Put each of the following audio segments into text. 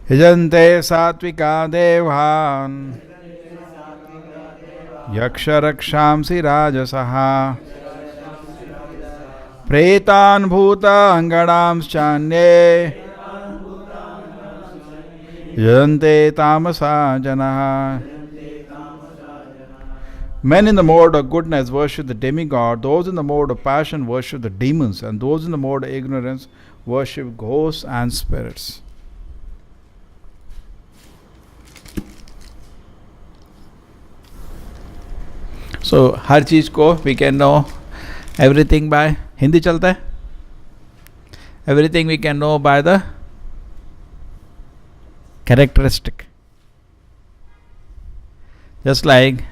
यजन्ते सात्विका देवान् यक्षरक्षांसि राजसः प्रेतान् भूतांगणांश्चान्ये यजन्ते तामसा जनाः. Men in the mode of goodness worship the demigod, those in the mode of passion worship the demons, and those in the mode of ignorance worship ghosts and spirits. So हर चीज को we can know everything by Hindi चलता है. Everything we can know by the characteristic. Just like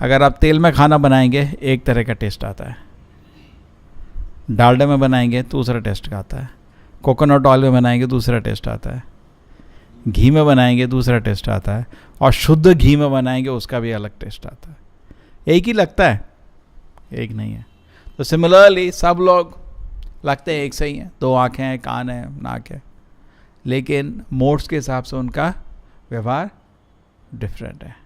अगर आप तेल में खाना बनाएंगे एक तरह का टेस्ट आता है, डालडा में बनाएंगे दूसरा टेस्ट का आता है, कोकोनट ऑयल में बनाएंगे दूसरा टेस्ट आता है, घी में बनाएंगे दूसरा टेस्ट आता है, और शुद्ध घी में बनाएंगे उसका भी अलग टेस्ट आता है. एक ही लगता है, एक नहीं है. तो सिमिलरली सब लोग लगते हैं एक सही हैं, दो आँखें हैं, कान है, नाक है, लेकिन मोड्स के हिसाब से उनका व्यवहार डिफरेंट है.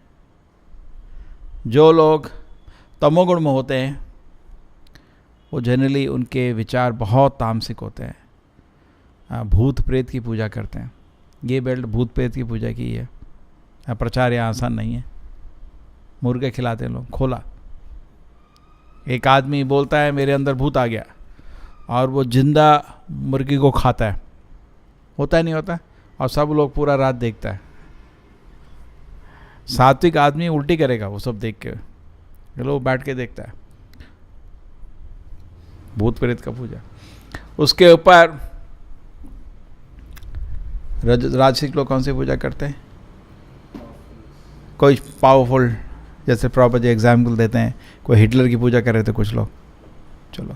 जो लोग तमोगुण में होते हैं वो जनरली उनके विचार बहुत तामसिक होते हैं, भूत प्रेत की पूजा करते हैं. ये बेल्ट भूत प्रेत की पूजा की है. प्रचार यहाँ आसान नहीं है. मुर्गे खिलाते हैं लोग खोला. एक आदमी बोलता है मेरे अंदर भूत आ गया, और वो जिंदा मुर्गी को खाता है. होता है नहीं होता, और सब लोग पूरा रात देखता है. सात्विक आदमी उल्टी करेगा वो सब देख के, लोग बैठ के देखता है भूत प्रेत का पूजा. उसके ऊपर राजसिक लोग कौन सी पूजा करते हैं? कोई पावरफुल, जैसे प्रॉपर जो एग्जाम्पल देते हैं, कोई हिटलर की पूजा कर रहे थे कुछ लोग. चलो,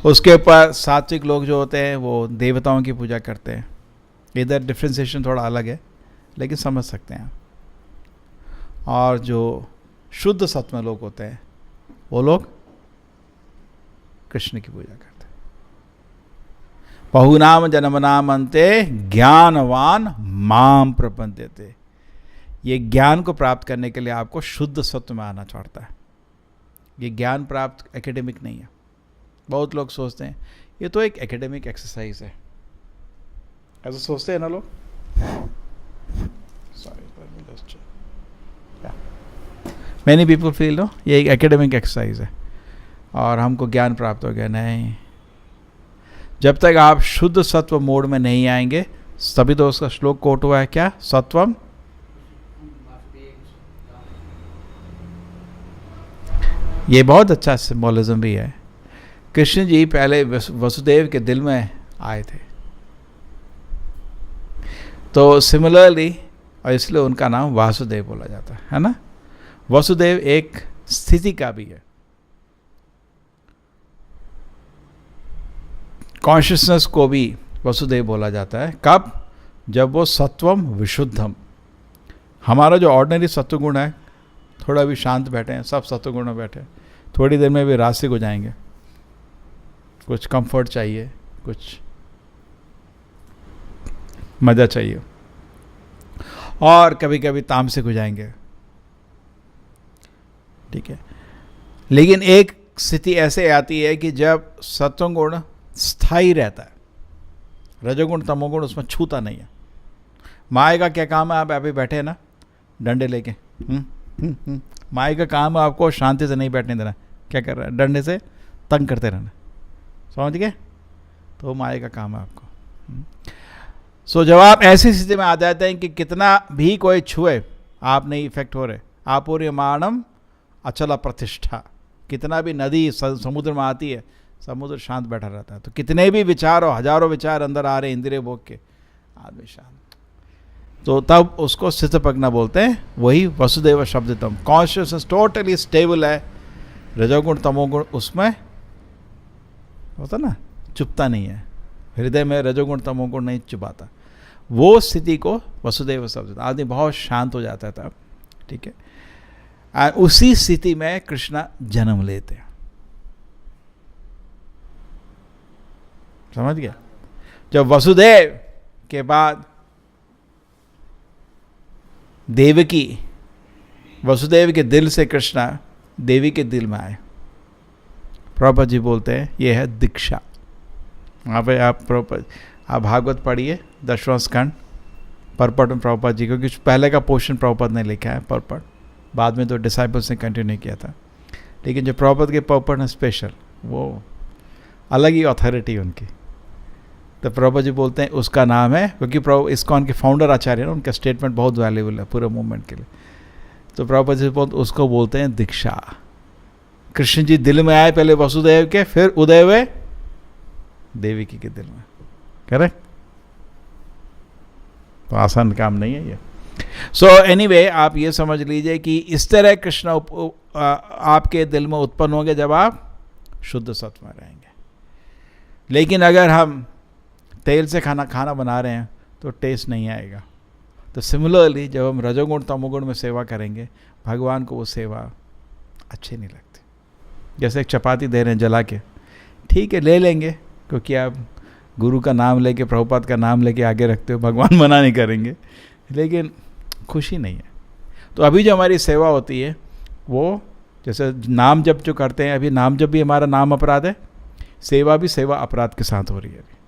उसके ऊपर सात्विक लोग जो होते हैं वो देवताओं की पूजा करते हैं. इधर डिफ्रेंसिएशन थोड़ा अलग है, लेकिन समझ सकते हैं. और जो शुद्ध सत्व लोग होते हैं वो लोग कृष्ण की पूजा करते हैं. बहुनाम जन्मनाम अन्ते ज्ञानवान माम प्रपद्यते. ये ज्ञान को प्राप्त करने के लिए आपको शुद्ध सत्व में आना पड़ता है. ये ज्ञान प्राप्त एकेडमिक नहीं है. बहुत लोग सोचते हैं ये तो एक एकेडमिक एक्सरसाइज है, ऐसा सोचते हैं ना लोग. मैनी पीपल फील नो ये एक एकेडमिक एक्सरसाइज है और हमको ज्ञान प्राप्त हो गया. नहीं, जब तक आप शुद्ध सत्व मोड में नहीं आएंगे, तभी तो उसका श्लोक कोट हुआ है क्या? सत्वम. ये बहुत अच्छा सिंबोलिज्म भी है. कृष्ण जी पहले वसुदेव के दिल में आए थे, तो सिमिलरली, और इसलिए उनका नाम वासुदेव बोला जाता है ना. वसुदेव एक स्थिति का भी है. कॉन्शियसनेस को भी वसुदेव बोला जाता है. कब? जब वो सत्वम विशुद्धम. हमारा जो ऑर्डिनरी सत्वगुण है, थोड़ा भी शांत बैठे हैं, सब सत्वगुण में बैठे, थोड़ी देर में भी रास्तिक हो जाएंगे. कुछ कंफर्ट चाहिए, कुछ मज़ा चाहिए, और कभी कभी तामसिक हो जाएंगे. ठीक है, लेकिन एक स्थिति ऐसे आती है कि जब सत्वगुण स्थायी रहता है, रजोगुण तमोगुण उसमें छूता नहीं है. माया का क्या काम है? आप अभी बैठे हैं ना डंडे लेके, माया का काम है आपको शांति से नहीं बैठने देना. क्या कर रहा है? डंडे से तंग करते रहना. समझ गए? तो माया का काम है आपको. सो जब आप ऐसी स्थिति में आ जाते हैं कि कितना भी कोई छुए आप नहीं इफेक्ट हो रहे, आप पूरी मानम अचला प्रतिष्ठा. कितना भी नदी समुद्र में आती है, समुद्र शांत बैठा रहता है. तो कितने भी विचार और हजारों विचार अंदर आ रहे हैं इंद्रिय भोग के, आदमी शांत. तो तब उसको स्थितप्रज्ञ बोलते हैं. वही वसुदेव शब्दितम. कॉन्शियसनेस टोटली स्टेबल है. रजोगुण तमोगुण उसमें होता ना, चुपता नहीं है. हृदय में रजोगुण तमोगुण नहीं चुपाता. वो स्थिति को वसुदेव शब्द, आदमी बहुत शांत हो जाता है तब. ठीक है, और उसी स्थिति में कृष्ण जन्म लेते हैं. समझ गया? जब वसुदेव के बाद देवकी, वसुदेव के दिल से कृष्णा देवी के दिल में आए। प्रभुपाद जी बोलते हैं ये है दीक्षा। वहाँ पे आप भागवत पढ़िए 10वां स्कंद, परपट में प्रभुपाद जी, क्योंकि पहले का पोर्शन प्रभुपाद ने लिखा है परपट, बाद में तो डिसाइपल्स ने कंटिन्यू किया था, लेकिन जो प्रभुपाद के परपट है स्पेशल, वो अलग ही अथॉरिटी उनकी। तो प्रभुपाद जी बोलते हैं उसका नाम है, क्योंकि प्रभु इस्कॉन के फाउंडर आचार्य ना, उनका स्टेटमेंट बहुत वैल्यूबल है पूरे मूवमेंट के लिए। तो प्रभुपाद जी उसको बोलते हैं दीक्षा। कृष्ण जी दिल में आए पहले वसुदेव के, फिर उदय हुए देवकी के दिल में। करेक्ट? तो आसान काम नहीं है ये। सो एनीवे, आप ये समझ लीजिए कि इस तरह कृष्ण आपके दिल में उत्पन्न होंगे जब आप शुद्ध सत्व में रहेंगे। लेकिन अगर हम तेल से खाना बना रहे हैं तो टेस्ट नहीं आएगा। तो सिमिलरली जब हम रजोगुण तमोगुण में सेवा करेंगे, भगवान को वो सेवा अच्छी नहीं लगती। जैसे एक चपाती दे रहे हैं जला के, ठीक है ले लेंगे, क्योंकि आप गुरु का नाम लेके, प्रभुपाद का नाम लेके आगे रखते हो, भगवान मना नहीं करेंगे, लेकिन खुशी नहीं है। तो अभी जो हमारी सेवा होती है वो, जैसे नाम जप जो करते हैं, अभी नाम जप भी हमारा नाम अपराध है, सेवा भी सेवा अपराध के साथ हो रही है। अभी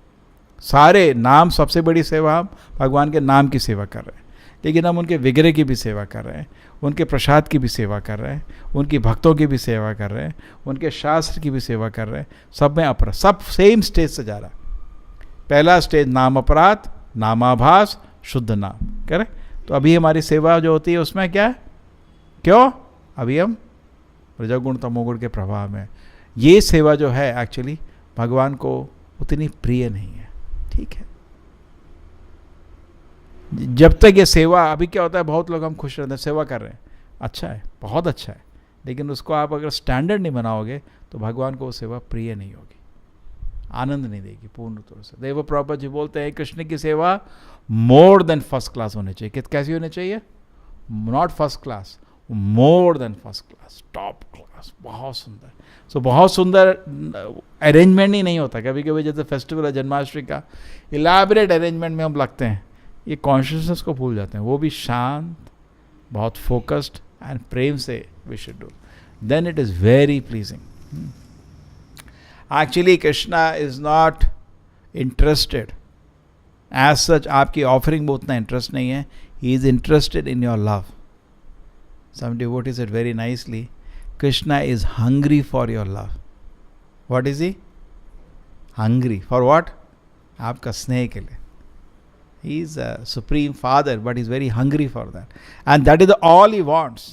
सारे नाम, सबसे बड़ी सेवा हम भगवान के नाम की सेवा कर रहे हैं, लेकिन हम उनके विग्रह की भी सेवा कर रहे हैं, उनके प्रसाद की भी सेवा कर रहे हैं, उनकी भक्तों की भी सेवा कर रहे हैं, उनके शास्त्र की भी सेवा कर रहे हैं। सब में अपराध, सब सेम स्टेज से जा रहा है। पहला स्टेज नाम अपराध, नामाभास, शुद्ध नाम। करें? तो अभी हमारी सेवा जो होती है उसमें क्या है? क्यों? अभी हम रजोगुण तमोगुण के प्रभाव में। ये सेवा जो है एक्चुअली भगवान को उतनी प्रिय नहीं है। ठीक है, जब तक ये सेवा, अभी क्या होता है, बहुत लोग हम खुश रहते हैं, सेवा कर रहे हैं, अच्छा है, बहुत अच्छा है, लेकिन उसको आप अगर स्टैंडर्ड नहीं बनाओगे तो भगवान को वो सेवा प्रिय नहीं होगी, आनंद नहीं देगी पूर्ण तौर से। देव प्रभुपाद जी बोलते हैं कृष्ण की सेवा मोर देन फर्स्ट क्लास होनी चाहिए। कैसी होनी चाहिए? Not first class, more than first class, top class, बहुत सुंदर। सो बहुत सुंदर अरेंजमेंट ही नहीं होता। कभी कभी जैसे फेस्टिवल है जन्माष्टमी का, इलाबरेट अरेंजमेंट में हम लगते हैं, ये कॉन्शियसनेस को भूल जाते हैं। वो भी शांत, बहुत फोकस्ड एंड प्रेम से we should do, then it is very pleasing. Actually Krishna is not interested as such, आपकी ऑफरिंग में उतना इंटरेस्ट नहीं है, he is interested in your love. Some devotees said very nicely, Krishna is hungry for your love. What is he? Hungry for what? आपका स्नेह के लिए. He is a supreme father, but he is very hungry for that, and that is all he wants.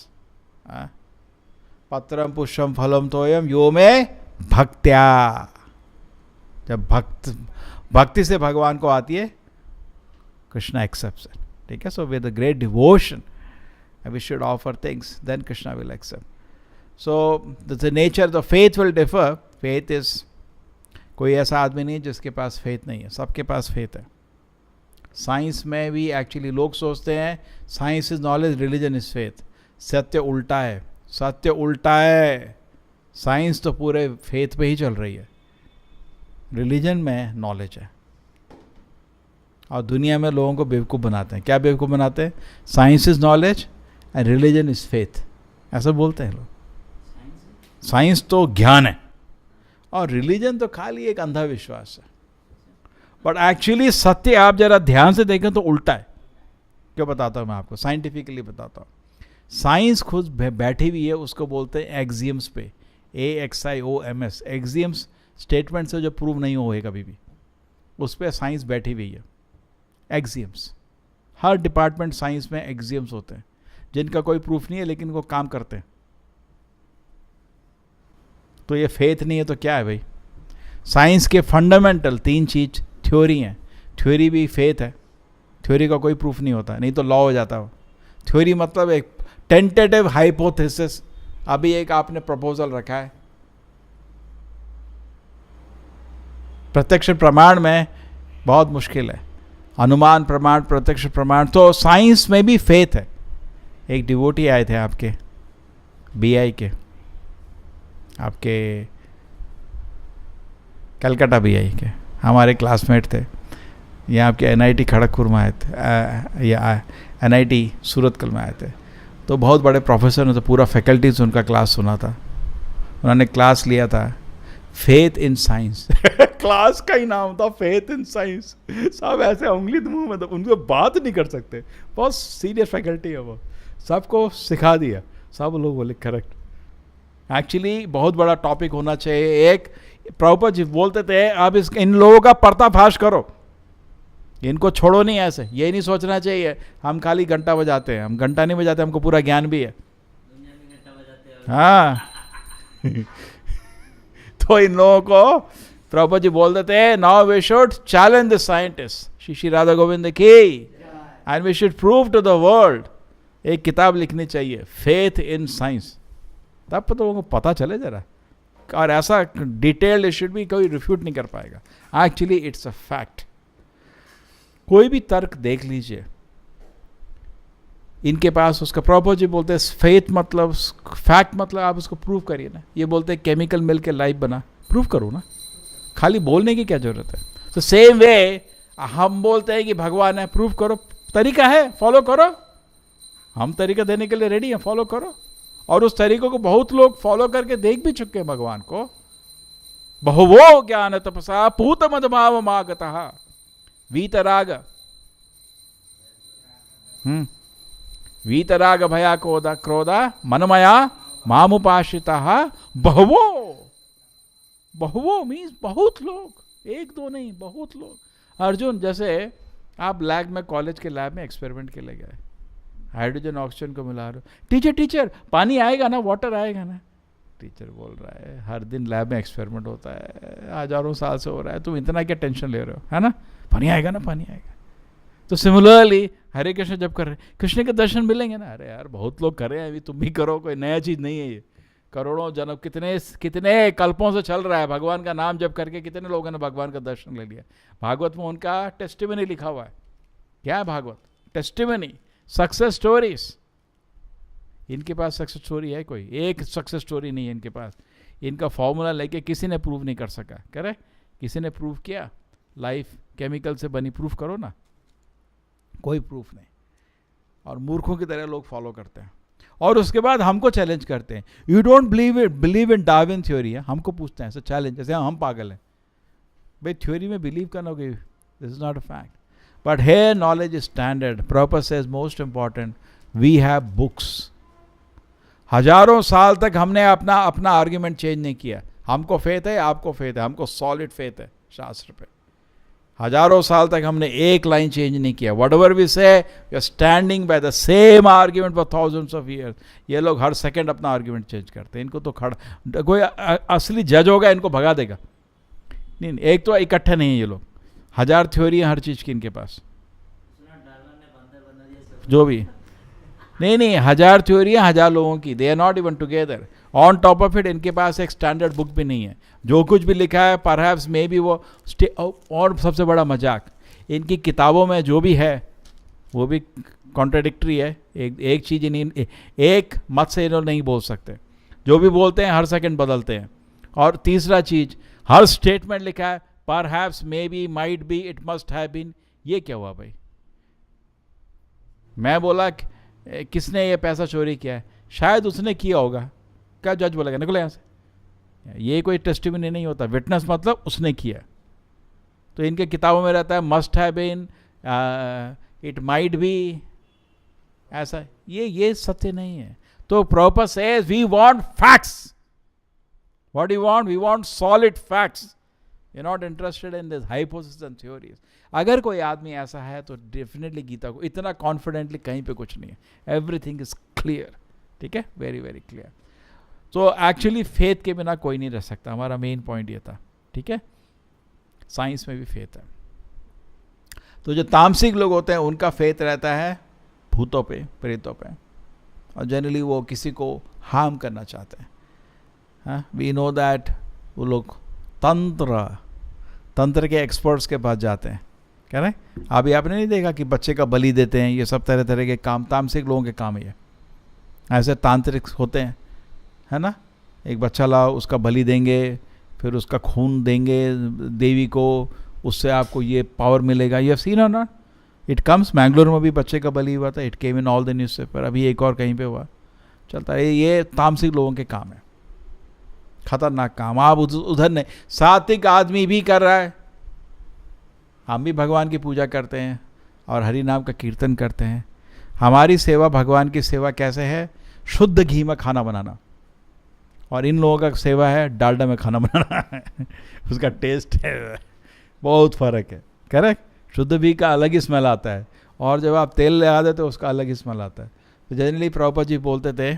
पत्रम पुष्पम फलम तोयम यो में भक्त्या। जब भक्ति से भगवान को आती है, Krishna accepts it. ठीक है? So with a great devotion, we should offer things, then Krishna will accept. So the nature of the faith will differ. Faith is, कोई ऐसा आदमी नहीं जिसके पास फेथ नहीं है, सबके पास फेथ है। साइंस में भी एक्चुअली लोग सोचते हैं science is knowledge, religion is faith. सत्य उल्टा है, सत्य उल्टा है। साइंस तो पूरे फेथ पे ही चल रही है, रिलीजन में नॉलेज है। और दुनिया में लोगों को बेवकूफ़ बनाते हैं। क्या बेवकूफ़ बनाते हैं? Science is knowledge and religion is faith, ऐसा बोलते हैं लोग। साइंस तो ज्ञान है और रिलीजन तो खाली एक अंधविश्वास है। बट एक्चुअली सत्य आप जरा ध्यान से देखें तो उल्टा है। क्यों बताता हूँ मैं आपको, साइंटिफिकली बताता हूँ। साइंस खुद बैठी हुई है, उसको बोलते हैं एक्सियम्स पे, AXIOMS, एक्सियम्स, स्टेटमेंट से जो प्रूव नहीं हुए कभी भी, उस पर साइंस बैठी हुई है। एक्सियम्स, हर डिपार्टमेंट साइंस में एक्सियम्स होते हैं जिनका कोई प्रूफ नहीं है लेकिन वो काम करते हैं। तो ये फेथ नहीं है तो क्या है भाई? साइंस के फंडामेंटल 3 चीज थ्योरी हैं। थ्योरी भी फेथ है, थ्योरी का कोई प्रूफ नहीं होता, नहीं तो लॉ हो जाता हो। थ्योरी मतलब एक टेंटेटिव हाइपोथेसिस, अभी एक आपने प्रपोजल रखा है। प्रत्यक्ष प्रमाण में बहुत मुश्किल है, अनुमान प्रमाण, प्रत्यक्ष प्रमाण। तो साइंस में भी फेथ है। एक डिवोटी आए थे आपके BI के, आपके कलकत्ता BI के, हमारे क्लासमेट थे। ये आपके NIT खड़गपुर में आए थे या NIT सूरतकल में आए थे, तो बहुत बड़े प्रोफेसर ने, तो पूरा फैकल्टीज उनका क्लास सुना था। उन्होंने क्लास लिया था फेथ इन साइंस क्लास का ही नाम था फेथ इन साइंस। सब ऐसे उंगली मुंह में, उनको बात नहीं कर सकते, बहुत सीरियस फैकल्टी है वो, सबको सिखा दिया, सब लोग बोले करेक्ट। एक्चुअली बहुत बड़ा टॉपिक होना चाहिए। एक प्रभुपाद जी बोलते थे अब इन लोगों का पर्दाफाश करो, इनको छोड़ो नहीं, ऐसे ये नहीं सोचना चाहिए हम खाली घंटा बजाते हैं। हम घंटा नहीं बजाते, हमको पूरा ज्ञान भी है। हाँ तो इन लोगों को प्रभुपाद जी बोलते थे now we should challenge the scientist, Shri Radha Govind की, and we should prove to the world. एक किताब लिखनी चाहिए फेथ इन साइंस, तब तो लोगों को पता चले जरा, और ऐसा डिटेल्ड इट शुड भी, कोई रिफ्यूट नहीं कर पाएगा। Actually it's a fact. कोई भी तर्क देख लीजिए, इनके पास उसका प्रभुपाद जी बोलते हैं फेथ मतलब फैक्ट, मतलब आप उसको प्रूव करिए ना। ये बोलते हैं केमिकल मिल के लाइफ बना, प्रूव करो ना, खाली बोलने की क्या जरूरत है। तो सेम वे हम बोलते हैं कि भगवान है, प्रूव करो, तरीका है फॉलो करो, हम तरीका देने के लिए रेडी हैं, फॉलो करो। और उस तरीकों को बहुत लोग फॉलो करके देख भी चुके हैं भगवान को। बहुवो ज्ञान तपसा पूत मदभाव मागतः वीतराग, वीतराग भया क्रोधा मनमया मामुपाश्रितः बहुवो। बहुवो मीन्स बहुत लोग, एक दो नहीं, बहुत लोग। अर्जुन, जैसे आप लैब में, कॉलेज के लैब में एक्सपेरिमेंट के लिए गए, हाइड्रोजन ऑक्सीजन को मिला रहे हो, टीचर पानी आएगा ना, वाटर आएगा ना। टीचर बोल रहा है हर दिन लैब में एक्सपेरिमेंट होता है, हजारों साल से हो रहा है, तुम इतना क्या टेंशन ले रहे हो, है ना, पानी आएगा ना, पानी आएगा। तो सिमिलरली हरे कृष्ण जब कर रहे, कृष्ण के दर्शन मिलेंगे ना। अरे यार बहुत लोग कर रहे हैं, अभी तुम भी करो, कोई नया चीज़ नहीं है ये। करोड़ों जन्म, कितने कल्पों से चल रहा है, भगवान का नाम जप करके कितने लोगों ने भगवान का दर्शन ले लिया। भागवत में उनका टेस्टिमनी लिखा हुआ है। क्या है भागवत? Testimony, success stories. इनके पास सक्सेस स्टोरी है कोई? एक सक्सेस स्टोरी नहीं है इनके पास। इनका फॉर्मूला लेके किसी ने प्रूव नहीं कर सका। करे किसी ने प्रूव किया? लाइफ केमिकल से बनी, प्रूफ करो ना, कोई प्रूफ नहीं। और मूर्खों की तरह लोग फॉलो करते हैं। और उसके बाद हमको चैलेंज करते हैं, you don't believe in Darwin theory. है, हमको पूछते हैं ऐसे चैलेंज, जैसे हम पागल हैं भाई, थ्योरी में बिलीव करना, this is not a fact. But here knowledge is standard. Prabhupada says most important, we have books. हजारों साल तक हमने अपना आर्ग्यूमेंट चेंज नहीं किया। हमको फेथ है, आपको फेथ है, हमको सॉलिड फेथ है शास्त्र पे। हजारों साल तक हमने एक लाइन चेंज नहीं किया। whatever we say, we are standing by the same argument for thousands of years. ये लोग हर सेकंड अपना आर्ग्यूमेंट चेंज करते हैं। इनको तो कोई असली जज होगा इनको भगा देगा। नहीं, एक तो इकट्ठे नहीं है ये लोग, हजार थ्योरी है हर चीज की इनके पास, जो भी नहीं, हजार थ्योरी है हजार लोगों की, they are not even together. On top of it इनके पास एक स्टैंडर्ड बुक भी नहीं है। जो कुछ भी लिखा है परहैप्स मे बी वो और सबसे बड़ा मजाक, इनकी किताबों में जो भी है वो भी कॉन्ट्राडिक्टरी है। एक चीज नहीं, एक मत से इन्होंने नहीं बोल सकते, जो भी बोलते हैं हर सेकंड बदलते हैं। और तीसरा चीज, हर स्टेटमेंट लिखा है perhaps, maybe, might be, it must have been। ये क्या हुआ भाई? मैं बोला किसने ये पैसा चोरी किया है, शायद उसने किया होगा, क्या जज बोलेगा निकलो यहाँ से? ये कोई टेस्टिमनी नहीं होता। विटनेस मतलब उसने किया। तो इनके किताबों में रहता है must have been, it might be, ऐसा। ये सत्य नहीं है। तो proper says we want facts. What do you want? We want solid facts. You're not interested in this hypothesis and theories. अगर कोई आदमी ऐसा है तो डेफिनेटली गीता को इतना कॉन्फिडेंटली कहीं पे कुछ नहीं है। एवरीथिंग इज क्लियर, ठीक है, वेरी वेरी क्लियर। तो एक्चुअली फेथ के बिना कोई नहीं रह सकता, हमारा मेन पॉइंट ये था, ठीक है। साइंस में भी फेथ है। तो जो तामसिक लोग होते हैं उनका फेथ रहता है भूतों पे, प्रेतों पे, और जनरली वो किसी को हार्म करना चाहते हैं। वी नो दैट वो लोग तंत्र के एक्सपर्ट्स के पास जाते हैं। कह रहे हैं अभी आपने नहीं देखा कि बच्चे का बलि देते हैं, ये सब तरह तरह के काम तामसिक लोगों के काम है ये। ऐसे तांत्रिक होते हैं, है ना, एक बच्चा लाओ, उसका बलि देंगे, फिर उसका खून देंगे देवी को, उससे आपको ये पावर मिलेगा। यू हैव सीन और नॉट, इट कम्स। मैंगलोर में भी बच्चे का बलि हुआ था, it came in all the newspaper. अभी एक और कहीं पे हुआ, चलता है। ये तामसिक लोगों के काम है, खतरनाक काम। आप उधर नहीं, सात्विक आदमी भी कर रहा है। हम भी भगवान की पूजा करते हैं और हरि नाम का कीर्तन करते हैं। हमारी सेवा, भगवान की सेवा कैसे है? शुद्ध घी में खाना बनाना। और इन लोगों का सेवा है डालडा में खाना बनाना। उसका टेस्ट है, बहुत फर्क है। करेक्ट। शुद्ध घी का अलग ही स्मेल आता है, और जब आप तेल लगा देते हो उसका अलग ही स्मेल आता है। तो जनरली प्रभुपाद जी बोलते थे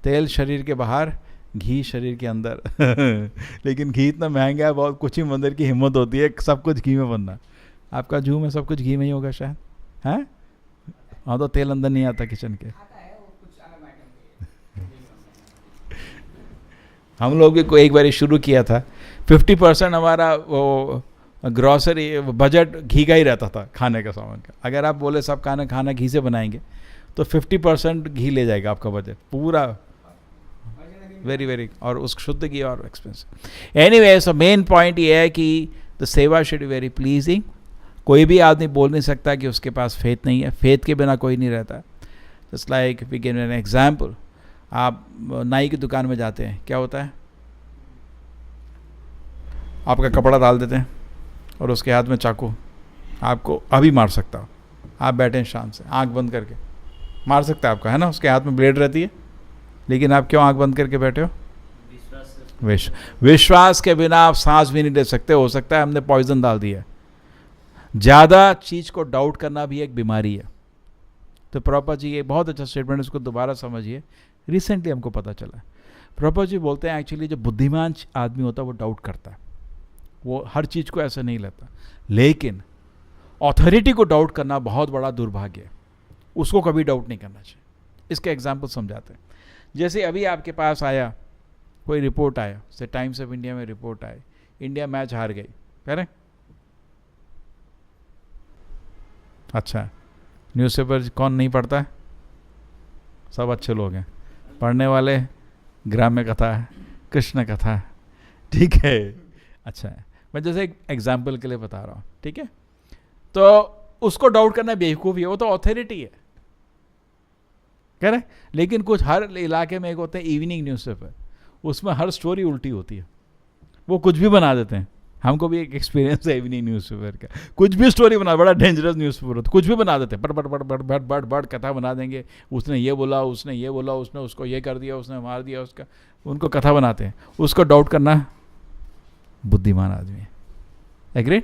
तेल शरीर के बाहर, घी शरीर के अंदर। लेकिन घी इतना महंगा है, बहुत कुछ ही मंदिर की हिम्मत होती है सब कुछ घी में बनना। आपका जू में सब कुछ घी में ही होगा शायद, हैं? हाँ, तो तेल अंदर नहीं आता किचन के। हम लोग भी को एक बार शुरू किया था, 50% हमारा वो ग्रॉसरी बजट घी का ही रहता था, खाने का सामान का। अगर आप बोले सब खाना घी से बनाएंगे तो 50% घी ले जाएगा आपका बजट पूरा। वेरी वेरी, और उस शुद्ध घी और expensive. Anyway, so main point ये है कि द सेवा शुड बी वेरी प्लीजिंग। कोई भी आदमी बोल नहीं सकता कि उसके पास फेथ नहीं है। फेथ के बिना कोई नहीं रहता। Just like we give an example, आप नाई की दुकान में जाते हैं, क्या होता है? आपका कपड़ा डाल देते हैं और उसके हाथ में चाकू, आपको अभी मार सकता हो। आप बैठे हैं शांत से, आंख बंद करके, मार सकता है आपका, है ना? उसके हाथ में ब्लेड रहती है, लेकिन आप क्यों आंख बंद करके बैठे हो? विश्वास के बिना आप सांस भी नहीं ले सकते। हो सकता है हमने पॉइजन डाल दिया। ज़्यादा चीज़ को डाउट करना भी एक बीमारी है। तो प्रभुपाद जी, ये बहुत अच्छा स्टेटमेंट, इसको दोबारा समझिए। रिसेंटली हमको पता चला, प्रभुपाद जी बोलते हैं एक्चुअली जो बुद्धिमान आदमी होता है वो डाउट करता है, वो हर चीज़ को ऐसे नहीं लेता। लेकिन अथॉरिटी को डाउट करना बहुत बड़ा दुर्भाग्य है, उसको कभी डाउट नहीं करना चाहिए। इसके एग्जाम्पल समझाते हैं। जैसे अभी आपके पास आया कोई रिपोर्ट आया, जैसे टाइम्स ऑफ इंडिया में रिपोर्ट आई, इंडिया मैच हार गई, करें? अच्छा, न्यूज़पेपर कौन नहीं पढ़ता है? सब अच्छे लोग हैं। पढ़ने वाले ग्राम्य कथा है, कृष्ण कथा है, ठीक है, अच्छा है। मैं जैसे एक एग्जाम्पल के लिए बता रहा हूँ, ठीक है? तो उसको डाउट करना बेवकूफ़ी है, वो तो अथॉरिटी है, कह रहे। लेकिन कुछ हर इलाके में एक होते हैं इवनिंग न्यूज़पेपर, उसमें हर स्टोरी उल्टी होती है, वो कुछ भी बना देते हैं। हमको भी एक एक्सपीरियंस है इवनिंग न्यूज़पेपर का। कुछ भी स्टोरी बना, बड़ा डेंजरस न्यूज़पेपर होता है, कुछ भी बना देते हैं, बट कथा बना देंगे। उसने ये बोला, उसने ये बोला, उसने उसको ये कर दिया, उसने मार दिया उसका, उनको कथा बनाते हैं। उसको डाउट करना बुद्धिमान आदमी है। Agree?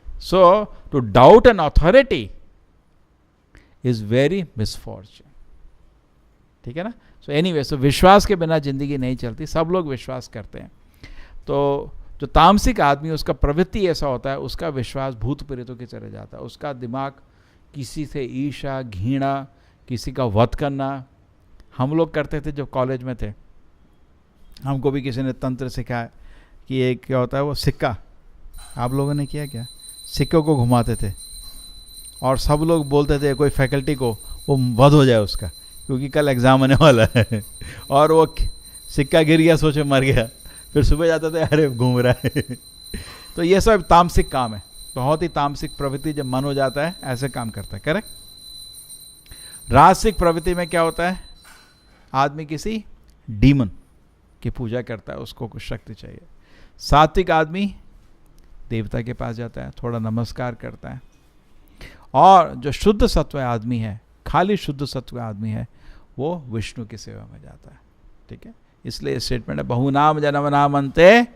So to doubt an authority is very misfortune, ठीक है ना? सो एनीवे, सो विश्वास के बिना जिंदगी नहीं चलती। सब लोग विश्वास करते हैं। तो जो तामसिक आदमी, उसका प्रवृत्ति ऐसा होता है, उसका विश्वास भूत प्रेतों के चले जाता है। उसका दिमाग किसी से ईर्ष्या, घृणा, किसी का वध करना। हम लोग करते थे जब कॉलेज में थे, हमको भी किसी ने तंत्र सिखाया कि एक क्या होता है वो सिक्का। आप लोगों ने किया क्या? सिक्कों को घुमाते थे और सब लोग बोलते थे कोई फैकल्टी को वो वध हो जाए उसका, क्योंकि कल एग्ज़ाम आने वाला है। और वो सिक्का गिर गया, सोचे मर गया, फिर सुबह जाते थे अरे घूम रहा है। तो ये सब तामसिक काम है, बहुत ही तामसिक प्रवृत्ति। जब मन हो जाता है ऐसे काम करता है, करेक्ट? राजसिक प्रवृत्ति में क्या होता है? आदमी किसी डीमन की पूजा करता है, उसको कुछ शक्ति चाहिए। सात्विक आदमी देवता के पास जाता है, थोड़ा नमस्कार करता है। और जो शुद्ध सत्व आदमी है, खाली शुद्ध सत्व आदमी है, वो विष्णु की सेवा में जाता है, ठीक है? इसलिए स्टेटमेंट है बहुनाम जन्म नामन्ते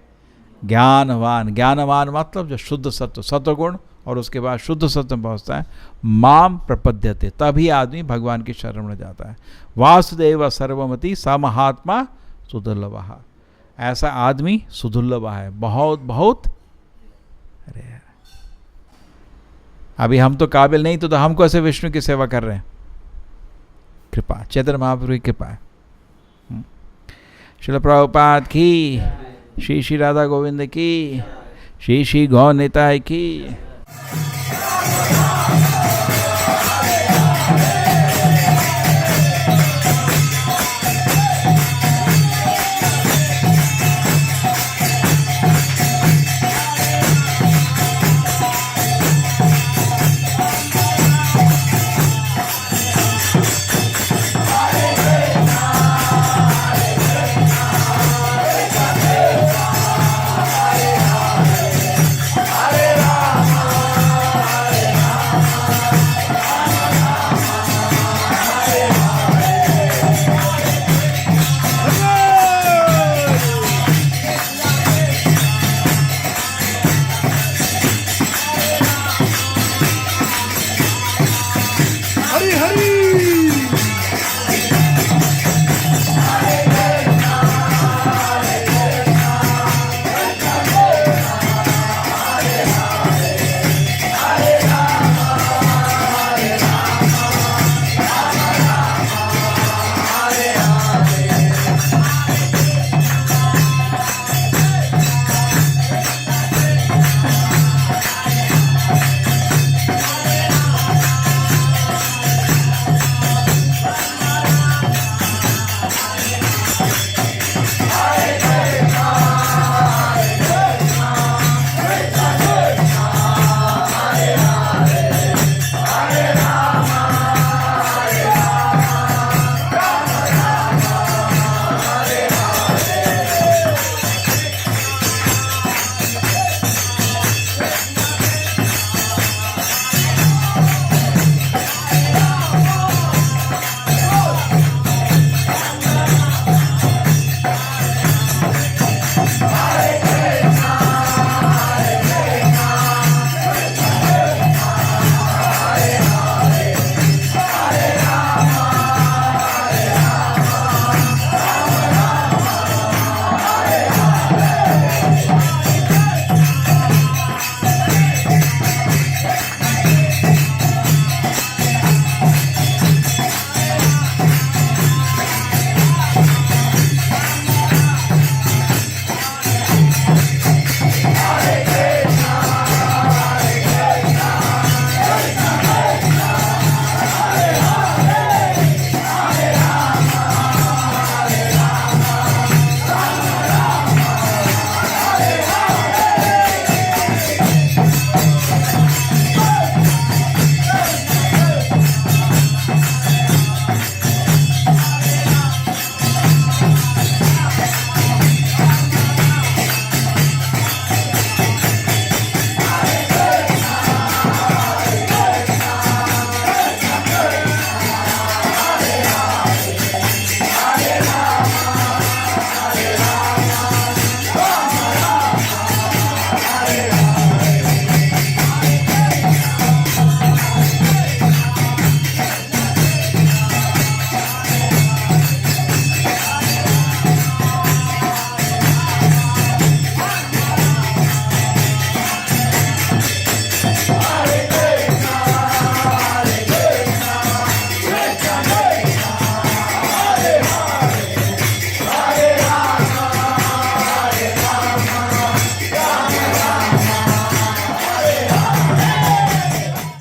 ज्ञानवान। ज्ञानवान मतलब जो शुद्ध सत्व, सत्वगुण, और उसके बाद शुद्ध सत्व में पहुँचता है, माम प्रपद्यते, तभी आदमी भगवान की शरण में जाता है। वासुदेव सर्वमति स महात्मा सुदुर्लभ। ऐसा आदमी सुदुर्लभ है, बहुत बहुत रेयर। अभी हम तो काबिल नहीं, तो हम कैसे विष्णु की सेवा कर रहे हैं? कृपा, चैतन्य महाप्रभु की कृपा है। श्रील प्रभुपाद की, श्री श्री राधा गोविंद की, श्री श्री गौ निताय की।